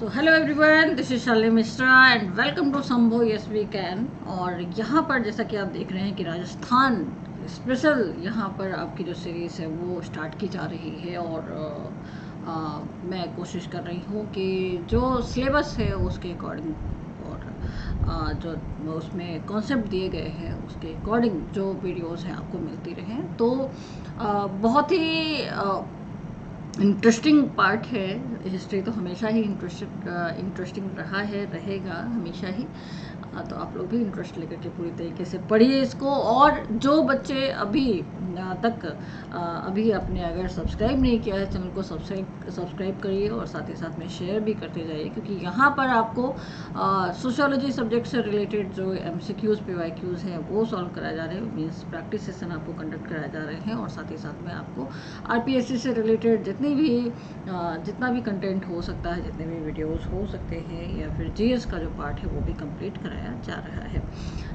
So hello everyone, this is Shalini Mishra and welcome to Sambho yes we can. और यहाँ पर जैसा कि आप देख रहे हैं कि राजस्थान स्पेशल यहाँ पर आपकी जो सीरीज़ है वो स्टार्ट की जा रही है। और मैं कोशिश कर रही हूँ कि जो सिलेबस है उसके अकॉर्डिंग और जो उसमें कॉन्सेप्ट दिए गए हैं उसके अकॉर्डिंग जो वीडियोस हैं आपको मिलती रहें। तो बहुत ही इंटरेस्टिंग पार्ट है। हिस्ट्री तो हमेशा ही इंटरेस्टिंग रहा है, रहेगा हमेशा ही। तो आप लोग भी इंटरेस्ट लेकर के पूरी तरीके से पढ़िए इसको। और जो बच्चे अभी तक अभी आपने अगर सब्सक्राइब नहीं किया है चैनल को सब्सक्राइब करिए और साथ ही साथ में शेयर भी करते जाइए, क्योंकि यहाँ पर आपको सोशियोलॉजी सब्जेक्ट से रिलेटेड जो MCQs PYQs हैं वो सॉल्व कराए जा रहे हैं। मीन्स प्रैक्टिस सेशन आपको कंडक्ट कराए जा रहे हैं और साथ ही साथ में आपको RPSC से रिलेटेड जितना भी कंटेंट हो सकता है, जितने भी वीडियोस हो सकते हैं, या फिर GS का जो पार्ट है वो भी कंप्लीट कराया जा रहा है।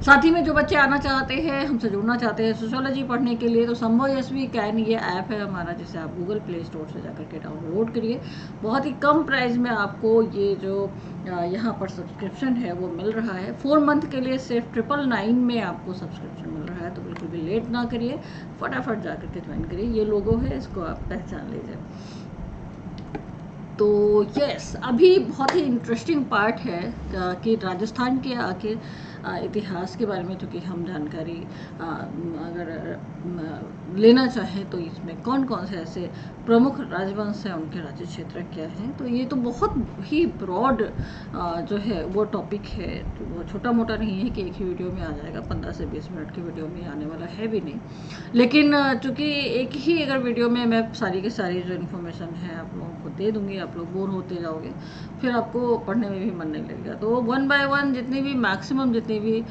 साथ ही में जो बच्चे आना चाहते हैं, हमसे जुड़ना चाहते हैं सोशियोलॉजी पढ़ने के लिए, तो संभव यस वी कैन ये ऐप है हमारा, जिसे आप गूगल प्ले स्टोर से जाकर के डाउनलोड करिए। बहुत ही कम प्राइस में आपको ये जो यहाँ पर सब्सक्रिप्शन है वो मिल रहा है। 4 मंथ के लिए सिर्फ 999 में आपको सब्सक्रिप्शन मिल रहा है। तो बिल्कुल भी लेट ना करिए, फटाफट जाकर के ज्वाइन करिए। ये लोगो है, इसको आप पहचान लीजिए। तो यस, अभी बहुत ही इंटरेस्टिंग पार्ट है कि राजस्थान के आखिर इतिहास के बारे में चूँकि हम जानकारी अगर लेना चाहें तो इसमें कौन कौन से ऐसे प्रमुख राजवंश हैं, उनके राज्य क्षेत्र क्या हैं। तो ये तो बहुत ही ब्रॉड जो है वो टॉपिक है, तो वो छोटा मोटा नहीं है कि एक ही वीडियो में आ जाएगा। 15 से 20 मिनट की वीडियो में आने वाला है भी नहीं। लेकिन चूँकि एक ही अगर वीडियो में मैं सारी की सारी जो इन्फॉर्मेशन है आप लोगों को दे दूँगी, आप लोग बोर होते जाओगे, फिर आपको पढ़ने में भी मन नहीं लगेगा। तो 1 बाय 1 जितनी भी मैक्सिमम जितनी भी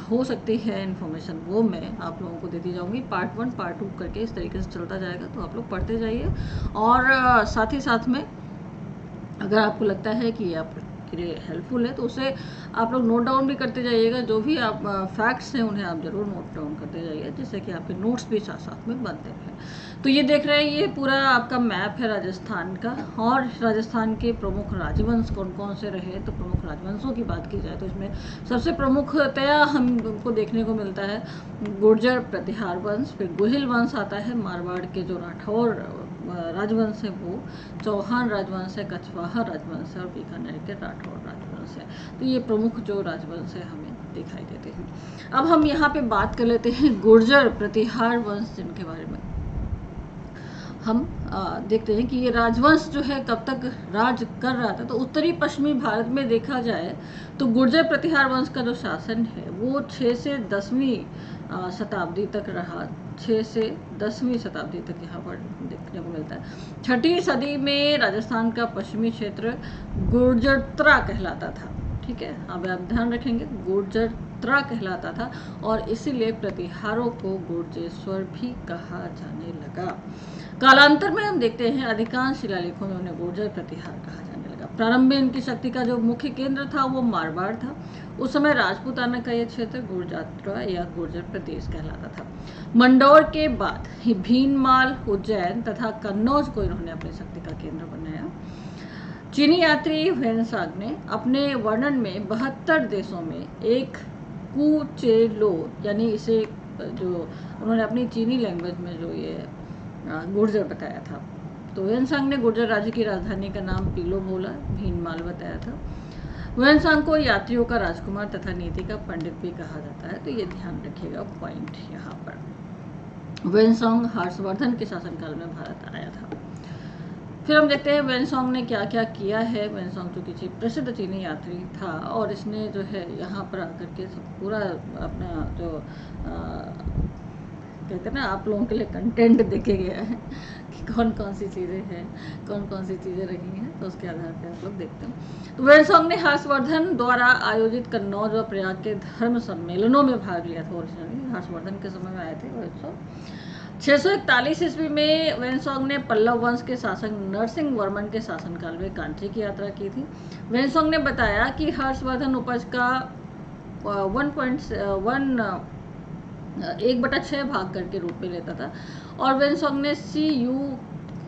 हो सकती है इन्फॉर्मेशन वो मैं आप लोगों को देती जाऊँगी। पार्ट 1 पार्ट 2 करके इस तरीके से चलता जाएगा। तो आप लोग पढ़ते जाइए और साथ ही साथ में अगर आपको लगता है कि आपके लिए हेल्पफुल है तो उसे आप लोग नोट डाउन भी करते जाइएगा। जो भी आप फैक्ट्स हैं उन्हें आप ज़रूर नोट डाउन करते जाइए, जिससे कि आपके नोट्स भी साथ साथ में बनते हैं। तो ये देख रहे हैं, ये पूरा आपका मैप है राजस्थान का। और राजस्थान के प्रमुख राजवंश कौन कौन से रहे, तो प्रमुख राजवंशों की बात की जाए तो इसमें सबसे प्रमुखतया हमको देखने को मिलता है गुर्जर प्रतिहार वंश, फिर गोहिल वंश आता है, मारवाड़ के जो राठौर राजवंश है वो, चौहान राजवंश है, कछवाहा राजवंश है और बीकानेर के राठौर राजवंश है। तो ये प्रमुख जो राजवंश है हमें दिखाई देते हैं। अब हम यहाँ पे बात कर लेते हैं गुर्जर प्रतिहार वंश, जिनके बारे में हम देखते हैं कि ये राजवंश जो है कब तक राज कर रहा था। तो उत्तरी पश्चिमी भारत में देखा जाए तो गुर्जर प्रतिहार वंश का जो शासन है वो 6 से 10वीं शताब्दी तक रहा। 6 से 10वीं शताब्दी तक यहाँ पर देखने को मिलता है। 6ठी सदी में राजस्थान का पश्चिमी क्षेत्र गुर्जरत्रा कहलाता था। ठीक है, अब आप ध्यान रखेंगे, गुर्जरत्रा कहलाता था और इसीलिए प्रतिहारों को गुर्जेश्वर भी कहा जाने लगा। कालांतर में हम देखते हैं अधिकांश शिलालेखों में उन्हें गुर्जर प्रतिहार कहा जाने लगा। प्रारंभ में इनकी शक्ति का जो मुख्य केंद्र था वो मारवाड़ था। उस समय राजपूताना का यह क्षेत्र गुर्जरत्रा या गुर्जर प्रदेश कहलाता था। मंडौर के बाद ही भीनमाल, उज्जैन तथा कन्नौज को इन्होंने अपनी शक्ति का केंद्र बनाया। चीनी यात्री ह्वेनसांग ने अपने वर्णन में 72 देशों में एक कुचेलो, यानी इसे जो उन्होंने अपनी चीनी लैंग्वेज में जो ये गुर्जर बताया था। तो ह्वेनसांग ने गुर्जर राज्य की राजधानी का नाम पीलो बोला, भीनमाल बताया था। ह्वेनसांग को यात्रियों का राजकुमार तथा नीति का पंडित भी कहा जाता है। तो ये ध्यान रखिएगा पॉइंट यहाँ पर। ह्वेनसांग हर्षवर्धन के शासनकाल में भारत आया था। फिर हम देखते हैं ह्वेनसांग ने क्या क्या किया है। ह्वेनसांग जो किसी प्रसिद्ध चीनी यात्री था और इसने जो है यहाँ पर आकर के पूरा अपना जो कहते हैं ना, आप लोगों के लिए कंटेंट देके गया है कि कौन कौन सी चीज़ें हैं, कौन कौन सी चीज़ें रही हैं, तो उसके आधार पर आप लोग देखते हैं। तो ह्वेनसांग ने हर्षवर्धन द्वारा आयोजित कन्नौज और प्रयाग के धर्म सम्मेलनों में भाग लिया था। ओरिजिनली हर्षवर्धन के समय में आए थे ह्वेनसांग। 641 ईस्वी में ह्वेनसांग ने पल्लव वंश के शासक नरसिंह वर्मन के शासनकाल में कांची की यात्रा की थी। ह्वेनसांग ने बताया कि हर्षवर्धन उपज का 1/6 भाग करके रूप में लेता था और ह्वेनसांग ने CU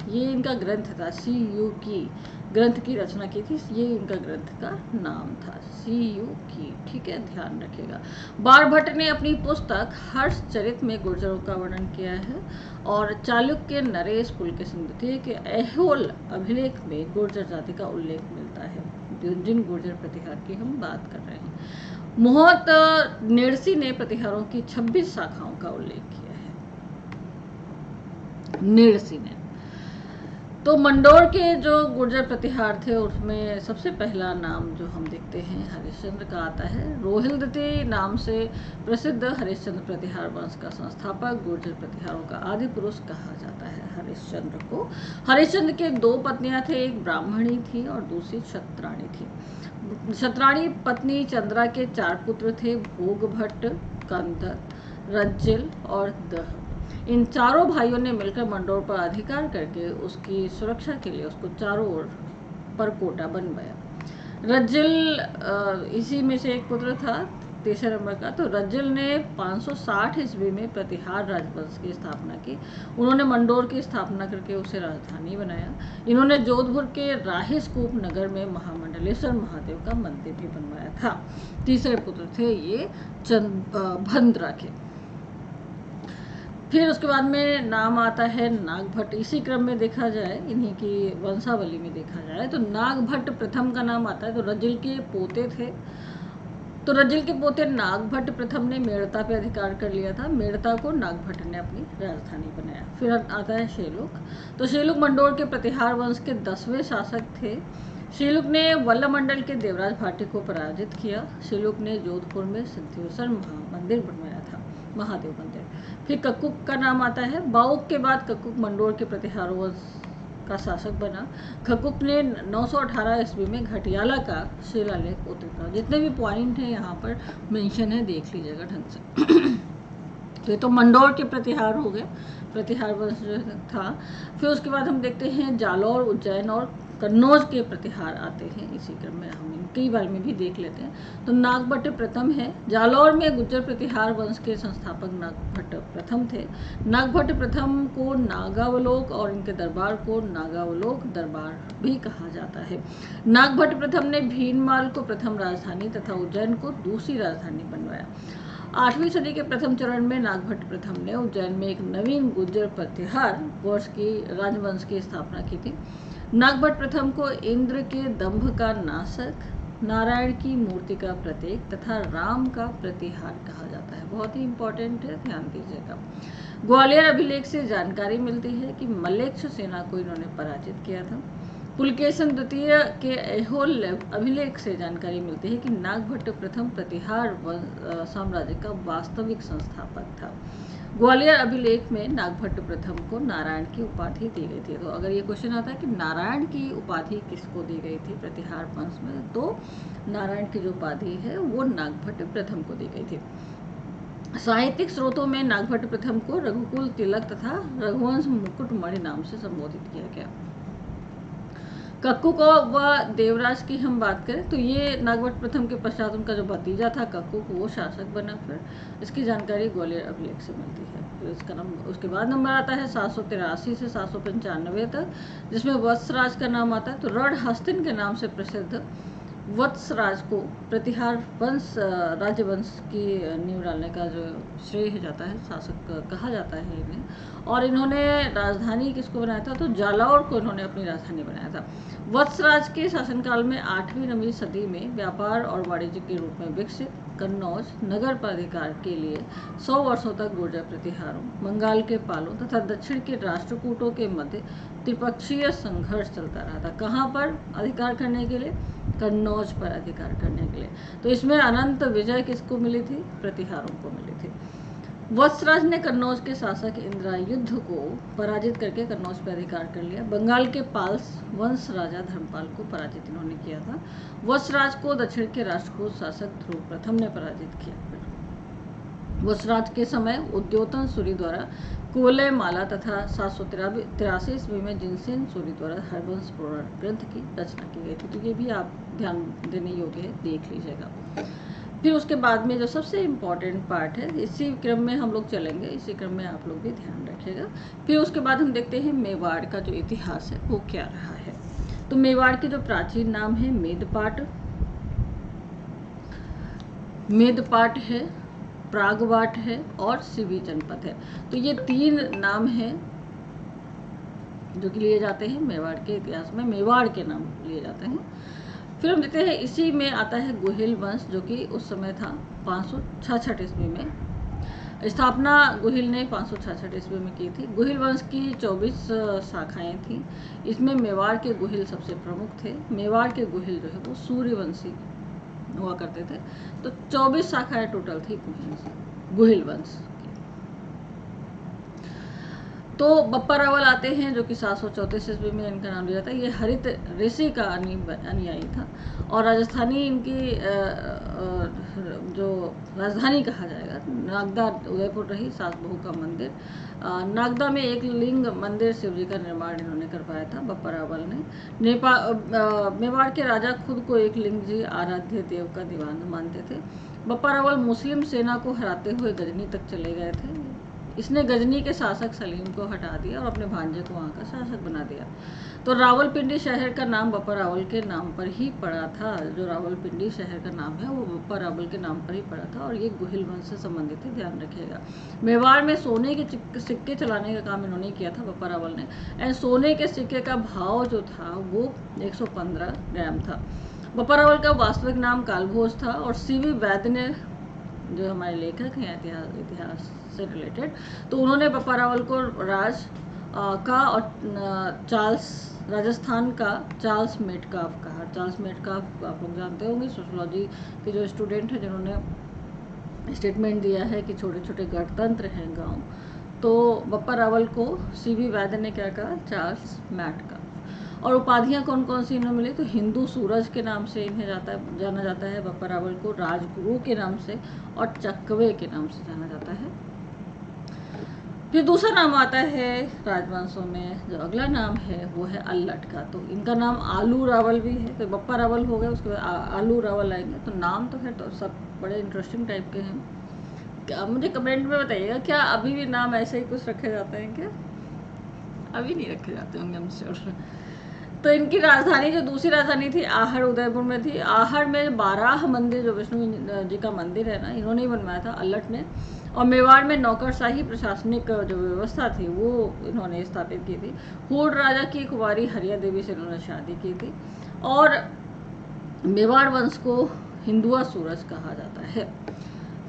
ये इनका ग्रंथ था। सी यू की ग्रंथ की रचना की थी, ये इनका ग्रंथ का नाम था, सी यू की। ठीक है, ध्यान रखिएगा। बाणभट्ट ने अपनी पुस्तक हर्षचरित में गुर्जरों का वर्णन किया है और चालुक्य नरेश पुलकेशिन के ऐहोल अभिलेख में गुर्जर जाति का उल्लेख मिलता है, जिन गुर्जर प्रतिहार की हम बात कर रहे हैं। मोहत नेरसी ने प्रतिहारों की 26 शाखाओं का उल्लेख किया है, नेरसी ने। तो मंडोर के जो गुर्जर प्रतिहार थे उसमें सबसे पहला नाम जो हम देखते हैं हरिश्चंद्र का आता है। रोहिल्दती नाम से प्रसिद्ध हरिश्चंद्र प्रतिहार वंश का संस्थापक, गुर्जर प्रतिहारों का आदि पुरुष कहा जाता है हरिश्चंद्र को। हरिश्चंद्र के 2 पत्नियां थे, एक ब्राह्मणी थी और दूसरी क्षत्राणी थी। क्षत्राणी पत्नी चंद्रा के 4 पुत्र थे, भोगभट्ट, कंदक, रज्जिल और दह। इन चारों भाइयों ने मिलकर मंडोर पर अधिकार करके उसकी सुरक्षा के लिए उसको चारों ओर परकोटा बनवाया। रज्जिल इसी में से एक पुत्र था, तीसरे नंबर का। तो रज्जिल ने 560 ईस्वी में प्रतिहार राजवंश की स्थापना की। उन्होंने मंडोर की स्थापना करके उसे राजधानी बनाया। इन्होंने जोधपुर के राहिसकूप नगर में महामंडलेश्वर महादेव का मंदिर भी बनवाया था। तीसरे पुत्र थे ये भद्रा के। फिर उसके बाद में नाम आता है नागभट्ट। इसी क्रम में देखा जाए, इन्हीं की वंशावली में देखा जाए तो नागभट्ट प्रथम का नाम आता है। तो रज्जिल के पोते थे, तो रज्जिल के पोते नागभट्ट प्रथम ने मेड़ता पे अधिकार कर लिया था। मेड़ता को नागभट्ट ने अपनी राजधानी बनाया। फिर आता है शेलुक। तो शेलुक मंडोर के प्रतिहार वंश के 10वें शासक थे। शेलुक ने वल्लभ मंडल के देवराज भाटी को पराजित किया। शेलुक ने जोधपुर में सिद्धेश्वर मंदिर बनवाया था, महादेव मंदिर। फिर कक्कुक का नाम आता है। बाउक के बाद कक्कुक मंडोर के प्रतिहार वंश का शासक बना। कक्कुक ने 918 ईस्वी में घटियाला का शिलालेख उतारा। जितने भी पॉइंट हैं यहाँ पर मेंशन है, देख लीजिएगा ढंग से। तो ये तो मंडोर के प्रतिहार हो गए, प्रतिहार वंश जो था। फिर उसके बाद हम देखते हैं जालौर, उज्जैन और कन्नौज के प्रतिहार आते हैं। इसी क्रम में हम इनके बारे में भी देख लेते हैं। तो नागभट्ट प्रथम है। जालौर में गुर्जर प्रतिहार वंश के संस्थापक नागभट्ट प्रथम थे। नागभट्ट प्रथम को नागावलोक और इनके दरबार को नागावलोक दरबार भी कहा जाता है। नागभट्ट प्रथम ने भीनमाल को प्रथम राजधानी तथा उज्जैन को दूसरी राजधानी बनवाया। 8वीं सदी के प्रथम चरण में नागभट्ट प्रथम ने उज्जैन में एक नवीन गुर्जर प्रतिहार वंश की राजवंश की स्थापना की थी। नागभट्ट प्रथम को इंद्र के दंभ का नाशक, नारायण की मूर्ति का प्रतीक तथा राम का प्रतिहार कहा जाता है। बहुत ही इंपॉर्टेंट है, ध्यान दीजिएगा। ग्वालियर अभिलेख से जानकारी मिलती है कि मलेच्छ सेना को इन्होंने पराजित किया था। पुलकेशिन द्वितीय के ऐहोल अभिलेख से जानकारी मिलती है कि नागभट्ट प्रथम प्रतिहार साम्राज्य का वास्तविक संस्थापक था। ग्वालियर अभिलेख में नागभट्ट प्रथम को नारायण की उपाधि दी गई थी। तो अगर ये क्वेश्चन आता है कि नारायण की उपाधि किसको दी गई थी प्रतिहार वंश में, तो नारायण की जो उपाधि है वो नागभट्ट प्रथम को दी गई थी। साहित्यिक स्रोतों में नागभट्ट प्रथम को रघुकुल तिलक तथा रघुवंश मुकुटमणि नाम से संबोधित किया गया। कक्कुक व देवराज की हम बात करें तो ये नागभट्ट प्रथम के पश्चात उनका जो भतीजा था कक्कुक, वो शासक बना। फिर इसकी जानकारी ग्वालियर अभिलेख से मिलती है। फिर इसका नंबर, उसके बाद नंबर आता है 783 से 795 तक, जिसमें वत्सराज का नाम आता है। तो रणहस्तिन के नाम से प्रसिद्ध वत्सराज को प्रतिहार वंश राज्यवंश की नींव डालने का जो श्रेय जाता है, शासक कहा जाता है इन्हें। और इन्होंने राजधानी किसको बनाया था, तो जालौर को इन्होंने अपनी राजधानी बनाया था। वत्सराज के शासनकाल में 8वीं 9वीं सदी में व्यापार और वाणिज्य के रूप में विकसित कन्नौज नगर पर अधिकार के लिए 100 वर्षों तक गुर्जर प्रतिहारों, बंगाल के पालों तथा दक्षिण के राष्ट्रकूटों के मध्य त्रिपक्षीय संघर्ष चलता रहा था। कहाँ पर अधिकार करने के लिए, कन्नौज पर अधिकार करने के लिए। तो इसमें अनंत विजय किसको मिली थी, प्रतिहारों को मिली थी। वत्सराज ने कन्नौज के शासक इंद्रायुध को पराजित करके कन्नौज पर अधिकार कर लिया। बंगाल के पाल वंश राजा धर्मपाल को पराजित इन्होंने किया था। वत्सराज को दक्षिण के राष्ट्रकूट शासक ध्रुव प्रथम ने पराजित किया। वत्सराज के समय उद्योतन सूरी द्वारा कुवलय माला तथा 783 ईस्वी में जिनसेन सूरी द्वारा हरवंश पुराण ग्रंथ की रचना की गई थी। तो ये भी आप ध्यान देने योग्य है, देख लीजिएगा। फिर उसके बाद में जो सबसे इम्पॉर्टेंट पार्ट है, इसी क्रम में हम लोग चलेंगे, इसी क्रम में आप लोग भी ध्यान रखिएगा। फिर उसके बाद हम देखते हैं मेवाड़ का जो इतिहास है वो क्या रहा है। तो मेवाड़ के जो प्राचीन नाम है मेदपाट है, प्रागवाट है और सिवी जनपद है। तो ये 3 नाम हैं जो कि लिए जाते हैं मेवाड़ के इतिहास में, मेवाड़ के नाम लिए जाते हैं। फिर हम देखते हैं इसी में आता है गुहिल वंश, जो कि उस समय था 566 ईस्वी में। स्थापना गुहिल ने 566 ईस्वी में की थी। गुहिल वंश की 24 शाखाएं थी। इसमें मेवाड़ के गुहिल सबसे प्रमुख थे। मेवाड़ के गुहिल जो है वो सूर्यवंशी हुआ करते थे। तो 24 शाखाएं टोटल थी गुहिल वंश। तो बप्पा रावल आते हैं जो कि 734 ईस्वी में इनका नाम लिया जाता है। ये हरित ऋषि का अनुयायी था और राजस्थानी इनकी जो राजधानी कहा जाएगा नागदा उदयपुर रही। सास बहू का मंदिर नागदा में एक लिंग मंदिर शिव जी का निर्माण इन्होंने करवाया था बप्पा रावल ने। मेवाड़ के राजा खुद को एक लिंग जी आराध्य देव का दीवान मानते थे। बप्पा रावल मुस्लिम सेना को हराते हुए गजनी तक चले गए थे। इसने गजनी के शासक सलीम को हटा दिया और अपने भांजे को वहाँ का शासक बना दिया। तो रावलपिंडी शहर का नाम बप्पा रावल के नाम पर ही पड़ा था। जो रावलपिंडी शहर का नाम है वो बप्पा रावल के नाम पर ही पड़ा था और ये गुहिल वंश से संबंधित है, ध्यान रखिएगा। मेवाड़ में सोने के सिक्के चलाने का काम इन्होंने किया था बप्पा रावल ने। एंड सोने के सिक्के का भाव जो था वो 115 ग्राम था। बप्पा रावल का वास्तविक नाम कालभोज था और सीवी वैद्य ने, जो हमारे लेखक हैं इतिहास से रिलेटेड, तो उन्होंने बप्पा रावल को का और राजस्थान का चार्ल्स मेटकाफ कहा। चार्ल्स मेटकाफ आप लोग जानते होंगे, सोशियोलॉजी के जो स्टूडेंट हैं जिन्होंने स्टेटमेंट दिया है कि छोटे छोटे गणतंत्र हैं गांव। तो बप्पा रावल को सीवी वैद्य ने क्या कहा, चार्ल्स मेटकाफ। और उपाधियां कौन कौन सी इन्हें मिली, तो हिंदू सूरज के नाम से इन्हें जाना जाता है बप्पा रावल को, राजगुरु के नाम से और चकवे के नाम से जाना जाता है। फिर दूसरा नाम आता है राजवंशों में, जो अगला नाम है वो है अल्लट का। तो इनका नाम आलू रावल भी है। तो बप्पा रावल हो गए, उसके बाद आलू रावल आएंगे। तो नाम तो है तो सब बड़े इंटरेस्टिंग टाइप के हैं। मुझे कमेंट में बताइएगा, क्या अभी भी नाम ऐसे ही कुछ रखे जाते हैं क्या? अभी नहीं रखे जाते होंगे, हम श्योर। तो इनकी राजधानी, जो दूसरी राजधानी थी, आहड़ उदयपुर में थी। आहड़ में 12 मंदिर, जो विष्णु जी का मंदिर है ना, इन्होंने ही बनवाया था अल्लट ने। और मेवाड़ में नौकरशाही प्रशासनिक जो व्यवस्था थी वो इन्होंने स्थापित की थी। हूड़ राजा की कुंवारी हरिया देवी से इन्होंने शादी की थी। और मेवाड़ वंश को हिंदुआ सूरज कहा जाता है।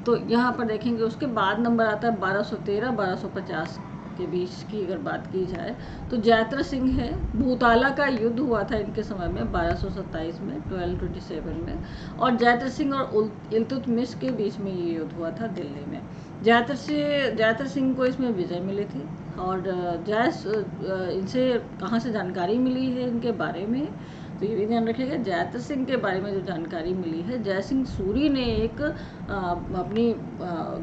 तो यहाँ पर देखेंगे, उसके बाद नंबर आता है 1213-1250 के बीच की अगर बात की जाए तो जैत्र सिंह है। भूताला का युद्ध हुआ था इनके समय में 1227 में, 1227 में। और जैत्र सिंह और इल्तुतमिश के बीच में ये युद्ध हुआ था दिल्ली में। जैत्र सिंह को इसमें विजय मिली थी। और इनसे कहाँ से जानकारी मिली है इनके बारे में, तो ये भी ध्यान रखिएगा। जैत्र सिंह के बारे में जो जानकारी मिली है, जय सिंह सूरी ने एक अपनी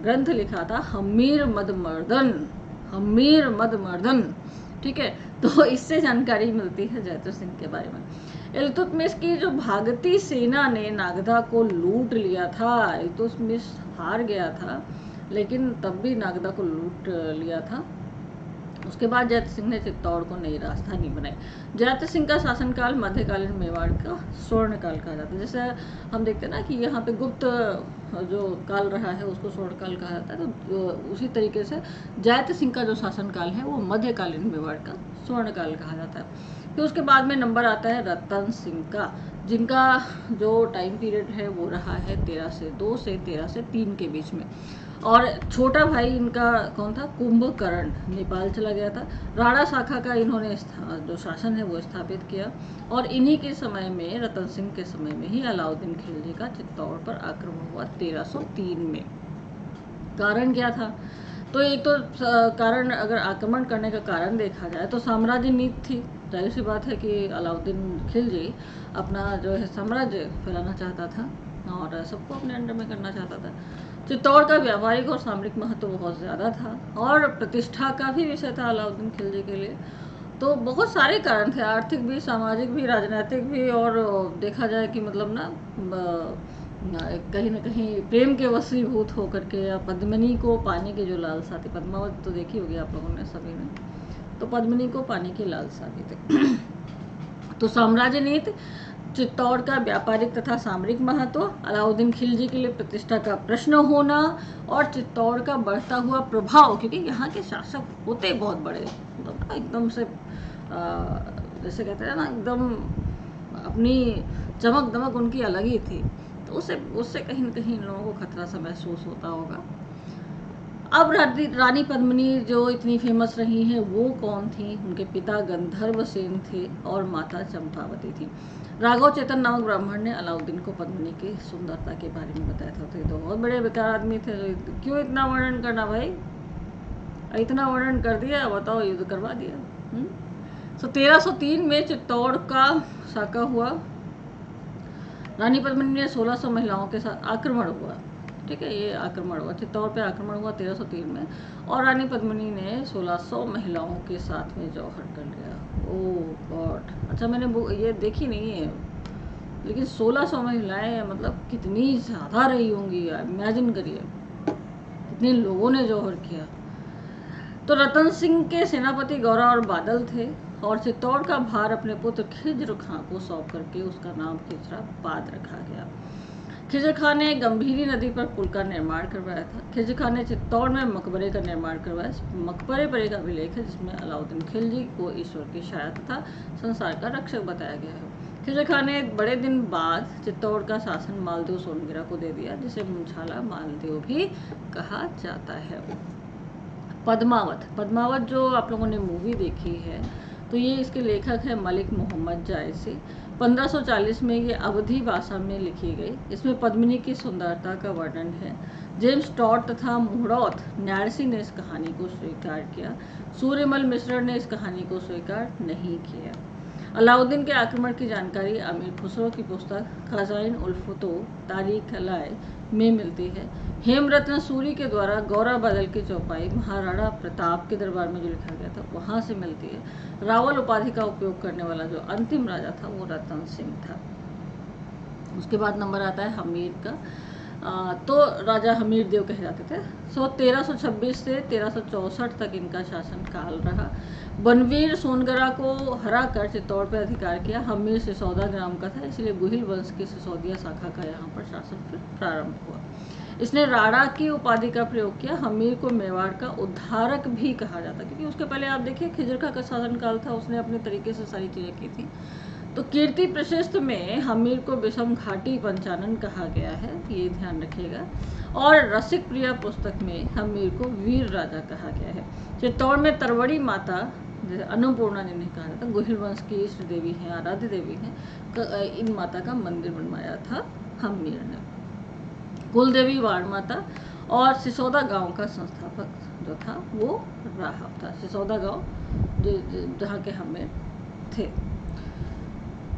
ग्रंथ लिखा था, हम्मीर मदमर्दन, ठीक है। तो इससे जानकारी मिलती है जैत्र सिंह के बारे में। इल्तुतमिश की जो भागती सेना ने नागदा को लूट लिया था। इल्तुतमिश हार गया था लेकिन तब भी नागदा को लूट लिया था। उसके बाद जैत्र सिंह ने चित्तौड़ को नई राजधानी बनाई। जैत्र सिंह का शासनकाल मध्यकालीन मेवाड़ का स्वर्ण काल कहा जाता है। जैसे हम देखते हैं ना कि यहाँ पे गुप्त जो काल रहा है उसको स्वर्ण काल कहा जाता है, तो उसी तरीके से जैत्र सिंह का जो शासनकाल है वो मध्यकालीन मेवाड़ का स्वर्ण काल कहा जाता है। फिर उसके बाद में नंबर आता है रतन सिंह का, जिनका जो टाइम पीरियड है वो रहा है 13 से 2 से 13 से 3 के बीच में। और छोटा भाई इनका कौन था, कुंभकर्ण, नेपाल चला गया था। राणा शाखा का इन्होंने जो शासन है वो स्थापित किया। और इन्हीं के समय में, रतन सिंह के समय में ही अलाउद्दीन खिलजी का चित्तौड़ पर आक्रमण हुआ 1303 में। कारण क्या था, तो एक तो कारण, अगर आक्रमण करने का कारण देखा जाए तो साम्राज्य नीति थी। जाहिर सी बात है कि अलाउद्दीन खिलजी अपना जो है साम्राज्य फैलाना चाहता था और सबको अपने अंडर में करना चाहता था। चित्तौड़ का व्यावहारिक और सामरिक महत्व बहुत ज़्यादा था और प्रतिष्ठा का भी विषय था अलाउद्दीन खिलजी के लिए। तो बहुत सारे कारण थे, आर्थिक भी, सामाजिक भी, राजनीतिक भी। और देखा जाए कि मतलब ना कहीं ना कहीं प्रेम के वशीभूत होकर के, या पद्मिनी को पाने की जो लालसा थी, पद्मावत तो देखी होगी आप लोगों ने सभी ने, तो पद्मिनी को पाने की लालसा भी थी। तो साम्राज्य नीति, चित्तौड़ का व्यापारिक तथा सामरिक महत्व, अलाउद्दीन खिलजी के लिए प्रतिष्ठा का प्रश्न होना, और चित्तौड़ का बढ़ता हुआ प्रभाव, क्योंकि यहाँ के शासक होते बहुत बड़े, मतलब एकदम से जैसे कहते हैं ना, एकदम अपनी चमक दमक उनकी अलग ही थी, तो उससे कहीं न कहीं इन लोगों को खतरा सा महसूस होता होगा। अब रानी पद्मिनी जो इतनी फेमस रही हैं वो कौन थी? उनके पिता गंधर्व सेन थे और माता चंपावती थी। राघव चेतन नामक ब्राह्मण ने अलाउद्दीन को पद्मिनी की सुंदरता के बारे में बताया था। तो बहुत बड़े बेकार आदमी थे, क्यों इतना वर्णन करना भाई, इतना वर्णन कर दिया, बताओ युद्ध करवा दिया। तो 1303 में चित्तौड़ का साका हुआ। रानी पद्मिनी ने 1600 महिलाओं के साथ आक्रमण हुआ, ठीक है, ये आक्रमण हुआ, चित्तौड़ पे आक्रमण हुआ 1303 में, और रानी पद्मिनी ने 1600 महिलाओं के साथ में जौहर कर लिया। ओह गॉड, अच्छा मैंने ये देखी नहीं है, लेकिन 1600 महिलाएं मतलब कितनी ज़्यादा रही होंगी, इमेजिन करिए कितने लोगों ने जौहर किया। तो रतन सिंह के सेनापति गौरा और बादल थे, और चित्तौड़ का भार अपने पुत्र खिज्र खां को सौंप करके उसका नाम खिजराबाद रखा गया। खिज्र खां ने गंभीरी नदी पर पुल का निर्माण करवाया था। खिज्र खां ने चित्तौड़ में मकबरे का निर्माण करवाया। मकबरे पर एक अभिलेख है जिसमें अलाउद्दीन खिलजी को ईश्वर की छाया तथा संसार का रक्षक बताया गया है। खिज्र खां ने एक बड़े दिन बाद चित्तौड़ का शासन मालदेव सोनगिरा को दे दिया, जिसे मुंछाला मालदेव भी कहा जाता है। पद्मावत जो आप लोगों ने मूवी देखी है, तो ये इसके लेखक है मलिक मोहम्मद जायसी। 1540 में ये अवधी भाषा में लिखी गई। इसमें पद्मिनी की सुंदरता का वर्णन है। जेम्स टॉड तथा मुहरौत न्यारसी ने इस कहानी को स्वीकार किया। सूर्यमल मिश्र ने इस कहानी को स्वीकार नहीं किया। अलाउद्दीन के आक्रमण की जानकारी अमीर खुसरो की पुस्तक खजाइन उल फुतूह तारीख लाए में मिलती है। हेमरत्न सूरी के द्वारा गौरा बादल की चौपाई महाराणा प्रताप के दरबार में जो लिखा गया था वहां से मिलती है। रावल उपाधि का उपयोग करने वाला जो अंतिम राजा था वो रतन सिंह था। उसके बाद नंबर आता है हमीर का। तो राजा हमीर देव कहे जाते थे। 1326 से 1364 तक इनका शासन काल रहा। बनवीर सोनगरा को हरा कर चित्तौड़ पर अधिकार किया। हमीर सिसौदा ग्राम का था, इसलिए गुहिल वंश की सिसौदिया शाखा का यहाँ पर शासन फिर प्रारंभ हुआ। इसने राणा की उपाधि का प्रयोग किया। हमीर को मेवाड़ का उद्धारक भी कहा जाता, क्योंकि उसके पहले आप देखिए खिजर का शासन काल था, उसने अपने तरीके से सारी चीजें की थी। तो कीर्ति प्रशस्त में हमीर को विषम घाटी पंचानन कहा गया है, ये ध्यान रखिएगा। और रसिक प्रिया पुस्तक में हमीर को वीर राजा कहा गया है। चित्तौड़ में तरवड़ी माता अन्नपूर्णा जिन्हें कहा जाता है, गुहिल वंश की इष्ट देवी हैं, आराध्य देवी हैं, इन माता का मंदिर बनवाया था हमीर ने। कुलदेवी वाण माता, और सिसौदा गांव का संस्थापक जो था वो राहब था। सिसौदा गांव जहाँ के हमीर थे।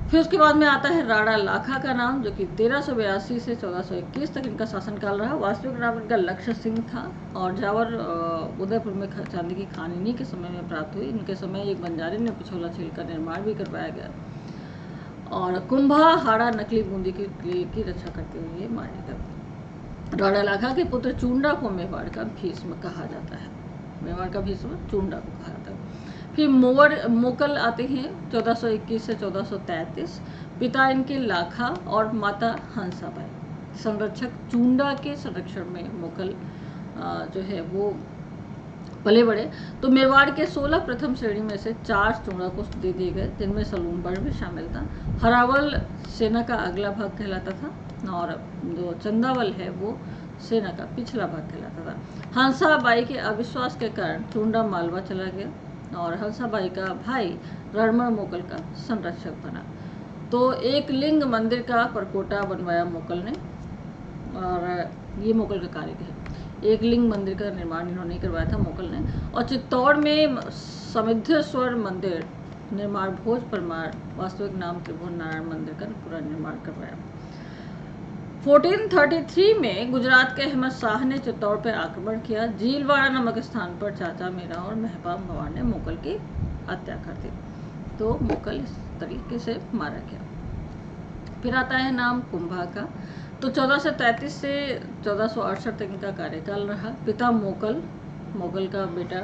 फिर उसके बाद में आता है राणा लाखा का नाम, जो कि 1382 से 1421 तक इनका शासनकाल रहा। वास्तविक नाम इनका लक्ष्य सिंह था, और जावर उदयपुर में चांदी की खान इन्हीं के समय में प्राप्त हुई। इनके समय एक बंजारे ने पिछोला झील का निर्माण भी करवाया गया, और कुंभा हाड़ा नकली बूंदी की रक्षा करते हुए मारे गए। राणा लाखा के पुत्र चूंडा को मेवाड़ का भीष्म कहा जाता है। मेवाड़ का भीष्म चूंडा को कहा जाता है। फिर मोकल आते हैं 1421 से 1433। पिता इनके लाखा और माता हंसाबाई। संरक्षक चूंडा के संरक्षण में मोकल जो है वो पले बड़े। तो मेवाड़ के 16 प्रथम श्रेणी में से 4 चूंडा को दे दिए गए, जिनमें सलूनगढ़ भी शामिल था। हरावल सेना का अगला भाग कहलाता था, और जो चंदावल है वो सेना का पिछला भाग कहलाता था। हंसाबाई के अविश्वास के कारण चूंडा मालवा चला गया, और हंसाबाई का भाई रणमल मोकल का संरक्षक बना। तो एक लिंग मंदिर का परकोटा बनवाया मोकल ने, और ये मोकल का कार्य है। एक लिंग मंदिर का निर्माण इन्होंने करवाया था मोकल ने। और चित्तौड़ में समिद्धेश्वर मंदिर निर्माण भोज परमार, वास्तविक नाम त्रिभुवन नारायण मंदिर का पूरा निर्माण करवाया। 1433 में गुजरात के अहमद शाह ने चित्तौड़ पर आक्रमण किया। झीलवाड़ा नामक स्थान पर चाचा मीरा और महपाम भवान ने मोकल की हत्या कर दी। तो मोकल इस तरीके से मारा गया। फिर आता है नाम कुंभा का। तो 1433 से 1468 तक इनका कार्यकाल रहा। पिता मोकल, मोगल का बेटा,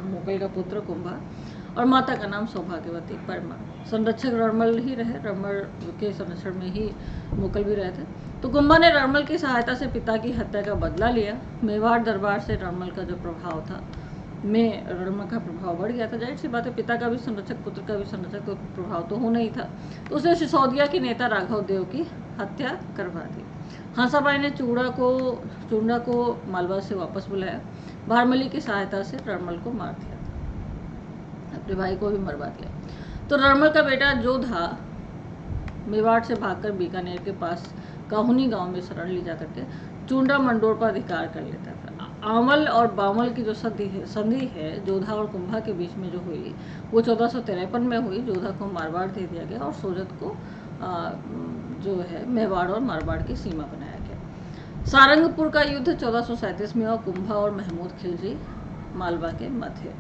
मोगल का पुत्र कुंभा, और माता का नाम सौभाग्यवती परमा। संरक्षक रड़मल ही रहे, रड़मल के संरक्षण में ही मोकल भी रहे थे। तो कुंभा ने रड़मल की सहायता से पिता की हत्या का बदला लिया। मेवाड़ दरबार से रड़मल का जो प्रभाव था, में रड़मल का प्रभाव बढ़ गया था। जाहिर सी बात है, पिता का भी संरक्षक, पुत्र का भी संरक्षक, तो प्रभाव तो होना ही था। तो उसने सिसोदिया के नेता राघव देव की हत्या करवा दी। हंसाबाई ने चूड़ा को मालवा से वापस बुलाया। भारमली की सहायता से रड़मल को मार दिया, अपने भाई को भी मरवा दिया। तो रड़मल का बेटा जोधा मेवाड़ से भागकर बीकानेर के पास काहुनी गांव में शरण ली जाकर के चूंडा मंडोर पर अधिकार कर लेता था। आमल और बामल की जो संधि है जोधा और कुंभा के बीच में जो हुई, वो 1453 में हुई। जोधा को मारवाड़ दे दिया गया और सोजत को जो है मेवाड़ और मारवाड़ की सीमा बनाया गया। सारंगपुर का युद्ध 1437 में और कुंभा और महमूद खिलजी मालवा के मध्य।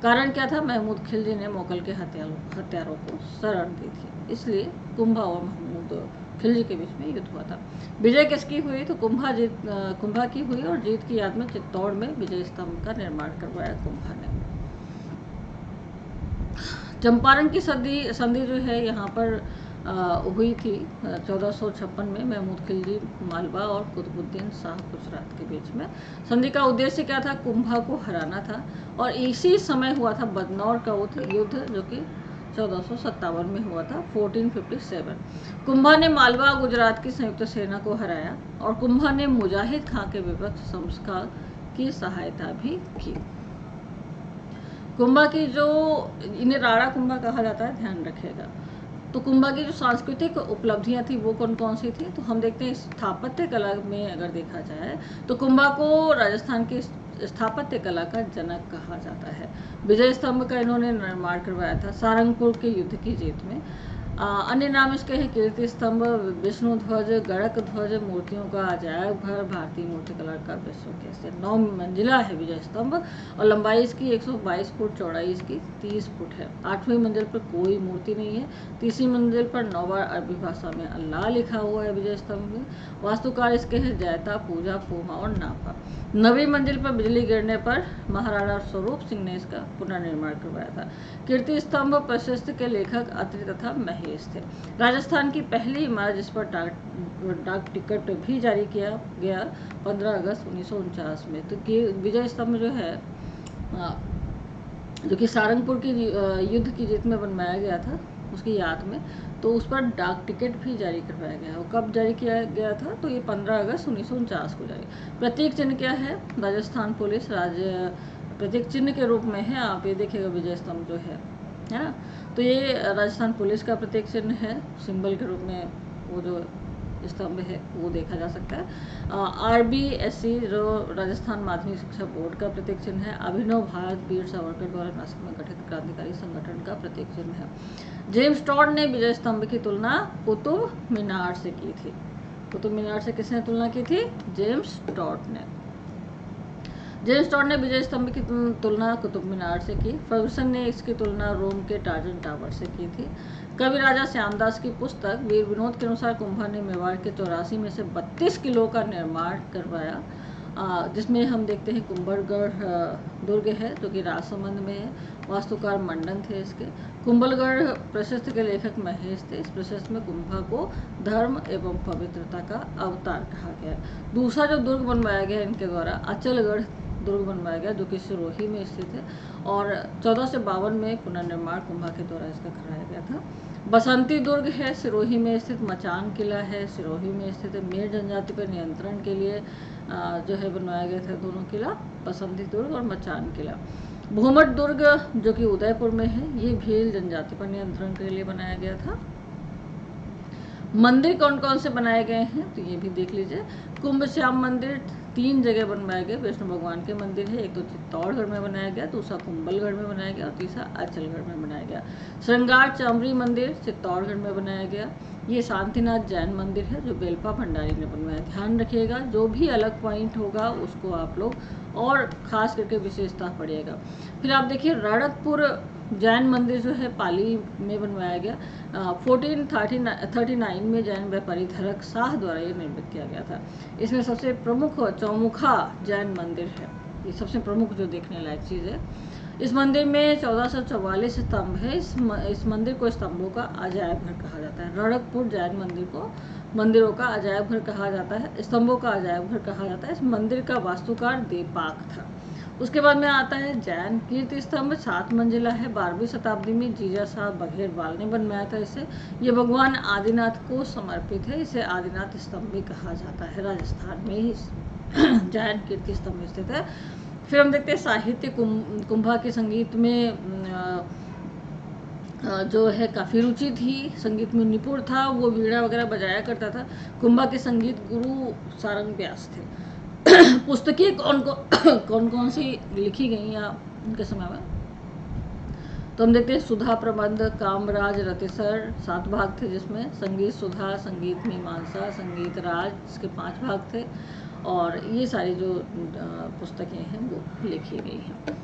कारण क्या था? महमूद खिलजी ने मोगल के हथियारों को शरण दी थी, इसलिए कुंभा और महमूद खिलजी के बीच में युद्ध हुआ था। विजय किसकी हुई? तो कुंभा की हुई, और जीत की याद में चित्तौड़ में विजय स्तंभ का निर्माण करवाया कुंभा ने। चंपारण की संधि जो है यहाँ पर हुई थी 1456 में महमूद खिलजी मालवा और कुतुबुद्दीन शाह गुजरात के बीच में। संधि का उद्देश्य क्या था? कुंभा को हराना था। और इसी समय हुआ था बदनौर का युद्ध, जो कि 1457 में हुआ था, 1457। कुंभा ने मालवा और गुजरात की संयुक्त सेना को हराया, और कुंभा ने मुजाहिद खां के विपक्ष शमशका की सहायता भी की। कुंभा की जो, इन्हें राणा कुंभा कहा जाता है, ध्यान रखिएगा। तो कुंभा की जो सांस्कृतिक उपलब्धियां थी वो कौन कौन सी थी? तो हम देखते हैं स्थापत्य कला में अगर देखा जाए तो कुंभा को राजस्थान की स्थापत्य कला का जनक कहा जाता है। विजय स्तंभ का इन्होंने निर्माण करवाया था सारंगपुर के युद्ध की जीत में। अन्य नाम इसके हैं कीर्ति स्तंभ, विष्णु ध्वज, गणक ध्वज, मूर्तियों का अजायब घर, भारतीय मूर्तिकला का विश्व केंद्र। 9 मंजिला है विजय स्तंभ, और लंबाई इसकी 122 फुट, चौड़ाई इसकी 30 फुट है। 8वीं मंजिल पर कोई मूर्ति नहीं है। 30वीं मंजिल पर 9 बार अरबी भाषा में अल्लाह लिखा हुआ है विजय स्तंभ में। वास्तुकार इसके हैं जैता, पूजा, फोमा और नापा। 9वीं मंजिल पर बिजली गिरने पर महाराणा स्वरूप सिंह ने इसका पुनर्निर्माण करवाया था। कीर्ति स्तंभ प्रशस्त के लेखक अत्रि तथा महेश थे। राजस्थान की पहली इमारत जिस पर डाक टिकट भी जारी किया गया 15 अगस्त 1949 में। तो विजय स्तंभ जो है, जो कि सारंगपुर की युद्ध की जीत में बनवाया गया था, उसकी याद में, तो उस पर डाक टिकट भी जारी करवाया गया। और कब जारी किया गया था? तो ये 15 अगस्त 1949 को जारी। प्रतीक चिन्ह क्या है? राजस्थान पुलिस राज्य प्रतीक चिन्ह के रूप में है। आप ये देखिएगा विजय स्तंभ जो है ना, तो ये राजस्थान पुलिस का प्रतीक चिन्ह है, सिंबल के रूप में वो जो स्तंभ है वो देखा जा सकता है। RBSC जो राजस्थान माध्यमिक शिक्षा बोर्ड का प्रतीक चिन्ह है। अभिनव भारत वीर सावरकर द्वारा नासिक में गठित क्रांतिकारी संगठन का प्रतीक चिन्ह है। जेम्स टॉड ने विजय स्तंभ की तुलना कुतुब मीनार से की थी। कुतुब मीनार से किसने तुलना की थी? जेम्स टॉड ने। जेम्स टॉड ने विजय स्तंभ की तुलना कुतुब मीनार से की। फर्गुसन ने इसकी तुलना रोम के टार्जन टावर से की थी। कवि राजा श्यामदास की पुस्तक वीर विनोद के अनुसार कुंभा ने मेवाड़ के 84 में से 32 किलो का निर्माण करवाया, जिसमें हम देखते हैं कुंभलगढ़ दुर्ग है जो कि राजसमंद में है। वास्तुकार मंडन थे इसके। कुंभलगढ़ प्रशस्त के लेखक महेश थे। इस प्रशस्त में कुंभा को धर्म एवं पवित्रता का अवतार कहा गया है। दूसरा जो दुर्ग बनवाया गया इनके द्वारा अचलगढ़ दुर्ग बनवाया गया, जो कि सिरोही में स्थित है, और 1452 में पुनर्निर्माण कुंभा के द्वारा इसका कराया गया था। बसंती दुर्ग है सिरोही में स्थित। मचान किला है सिरोही में स्थित है। मेर जनजाति पर नियंत्रण के लिए जो है बनवाया गया था दोनों किला, बसंती दुर्ग और मचान किला। भूमट दुर्ग जो कि उदयपुर में है, ये भील जनजाति पर नियंत्रण के लिए बनाया गया था। मंदिर कौन कौन से बनाए गए हैं तो ये भी देख लीजिए। कुंभ श्याम मंदिर 3 जगह बनवाए गए। विष्णु भगवान के मंदिर है, एक तो चित्तौड़गढ़ में बनाया गया, दूसरा कुंभलगढ़ में बनाया गया और तीसरा अचलगढ़ में बनाया गया। श्रृंगार चामरी मंदिर चित्तौड़गढ़ में बनाया गया। ये शांतिनाथ जैन मंदिर है जो बेलपा भंडारी ने बनवाया। ध्यान रखिएगा, जो भी अलग पॉइंट होगा उसको आप लोग और खास करके विशेषता पढ़िएगा। फिर आप देखिए रणकपुर जैन मंदिर जो है पाली में बनवाया गया। 1439 में जैन व्यापारी धरक शाह द्वारा ये निर्मित किया गया था। इसमें सबसे प्रमुख चौमुखा जैन मंदिर है, ये सबसे प्रमुख जो देखने लायक चीज़ है। इस मंदिर में 1444 स्तंभ है। इस मंदिर को स्तंभों का अजायब घर कहा जाता है। रणकपुर जैन मंदिर को मंदिरों का अजायब घर कहा जाता है, स्तंभों का अजायब घर कहा जाता है। इस मंदिर का वास्तुकार देपाक था। उसके बाद में आता है जैन कीर्ति स्तंभ, 7 मंजिला है। 12वीं शताब्दी में जीजा साहब बघेरवाल ने बनवाया था इसे। ये भगवान आदिनाथ को समर्पित है। इसे आदिनाथ स्तंभ भी कहा जाता है। राजस्थान में ही जैन कीर्ति स्तंभ स्थित है। फिर हम देखते हैं साहित्य। कुंभा के संगीत में जो है काफ़ी रुचि थी, संगीत में निपुण था, वो वीणा वगैरह बजाया करता था। कुंभा के संगीत गुरु सारंग व्यास थे। पुस्तकें कौन कौन सी लिखी गई या उनके समय में, तो हम देखते हैं सुधा प्रबंध, कामराज रतिसर, 7 भाग थे जिसमें संगीत सुधा, संगीत मीमांसा, संगीत राज, इसके 5 भाग थे। और ये सारी जो पुस्तकें हैं वो लिखी गई हैं।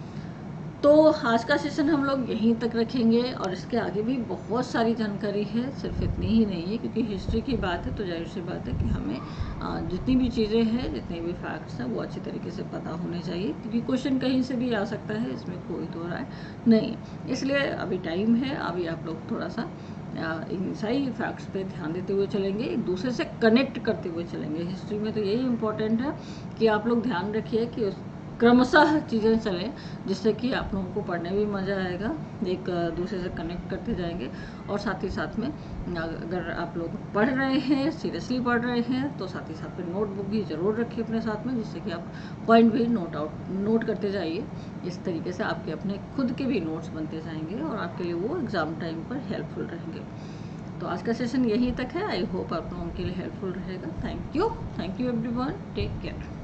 तो आज का सेशन हम लोग यहीं तक रखेंगे और इसके आगे भी बहुत सारी जानकारी है, सिर्फ इतनी ही नहीं है, क्योंकि हिस्ट्री की बात है तो जाहिर सी बात है कि हमें जितनी भी चीज़ें हैं, जितने भी फैक्ट्स हैं वो अच्छी तरीके से पता होने चाहिए, क्योंकि क्वेश्चन कहीं से भी आ सकता है, इसमें कोई दो राय नहीं। इसलिए अभी टाइम है, अभी आप लोग थोड़ा सा इन सही फैक्ट्स पे ध्यान देते हुए चलेंगे, एक दूसरे से कनेक्ट करते हुए चलेंगे। हिस्ट्री में तो यही इम्पोर्टेंट है कि आप लोग ध्यान रखिए कि उस क्रमशः चीज़ें चलें, जिससे कि आप लोगों को पढ़ने भी मज़ा आएगा, एक दूसरे से कनेक्ट करते जाएंगे। और साथ ही साथ में अगर आप लोग पढ़ रहे हैं, सीरियसली पढ़ रहे हैं, तो साथ ही साथ में नोटबुक भी ज़रूर रखिए अपने साथ में, जिससे कि आप पॉइंट भी नोट करते जाइए। इस तरीके से आपके अपने खुद के भी नोट्स बनते जाएंगे और आपके लिए वो एग्ज़ाम टाइम पर हेल्पफुल रहेंगे। तो आज का सेशन यहीं तक है। आई होप आप लोगों के लिए हेल्पफुल रहेगा। Thank you everyone, take care.